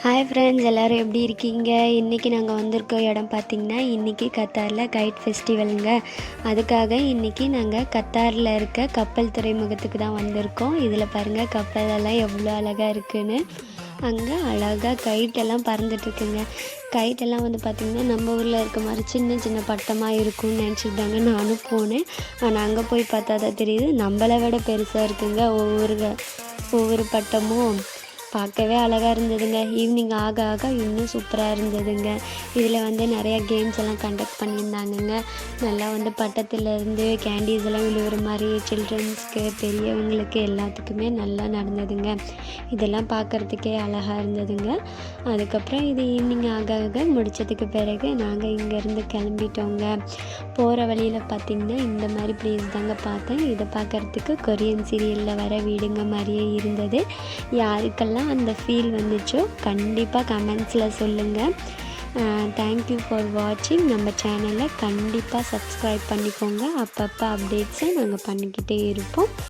Hi friends, எல்லோரும் எப்படி இருக்கீங்க? இன்றைக்கி நாங்கள் வந்திருக்க இடம் பார்த்திங்கன்னா, இன்றைக்கி கத்தாரில் கைட் ஃபெஸ்டிவலுங்க. அதுக்காக இன்றைக்கி நாங்கள் கத்தாரில் இருக்க கப்பல் துறைமுகத்துக்கு தான் வந்திருக்கோம். இதில் பாருங்கள் கப்பலெல்லாம் எவ்வளோ அழகாக இருக்குதுன்னு. அங்கே அழகாக கைட்டெல்லாம் பறந்துட்டுருக்குங்க. கைட்டெல்லாம் வந்து பார்த்திங்கன்னா நம்ம ஊரில் இருக்க மாதிரி சின்ன சின்ன பட்டமாக இருக்கும்னு நினச்சிட்டு தாங்க நானும் போனேன். ஆனால் அங்கே போய் பார்த்தா தான் தெரியுது நம்மளை விட பெருசாக இருக்குங்க. ஒவ்வொரு பட்டமும் பார்க்கவே அழகாக இருந்ததுங்க. ஈவினிங் ஆக ஆக இன்னும் சூப்பராக இருந்ததுங்க. இதில் வந்து நிறையா கேம்ஸ் எல்லாம் கண்டக்ட் பண்ணியிருந்தாங்கங்க. நல்லா வந்து பட்டத்துலேருந்து கேண்டீஸ் எல்லாம் விழுகிற மாதிரி சில்ட்ரன்ஸ்க்கு பெரியவங்களுக்கு எல்லாத்துக்குமே நல்லா நடந்ததுங்க. இதெல்லாம் பார்க்குறதுக்கே அழகாக இருந்ததுங்க. அதுக்கப்புறம் இது ஈவினிங் ஆக ஆக முடித்ததுக்கு பிறகு நாங்கள் இங்கேருந்து கிளம்பிட்டோங்க. போகிற வழியில் பார்த்திங்கன்னா இந்த மாதிரி ப்ளேஸ் தாங்க பார்த்தேன். இதை பார்க்குறதுக்கு கொரியன் சீரியலில் வர வீடுங்க மாதிரியே இருந்தது. யாருக்கெல்லாம் அந்த ஃபீல் வந்துச்சோ கண்டிப்பாக கமெண்ட்ஸில் சொல்லுங்கள். தேங்க்யூ ஃபார் வாட்சிங். நம்ம சேனலை கண்டிப்பாக சப்ஸ்கிரைப் பண்ணிக்கோங்க. அப்பப்போ அப்டேட்ஸை நாங்கள் பண்ணிக்கிட்டே இருப்போம்.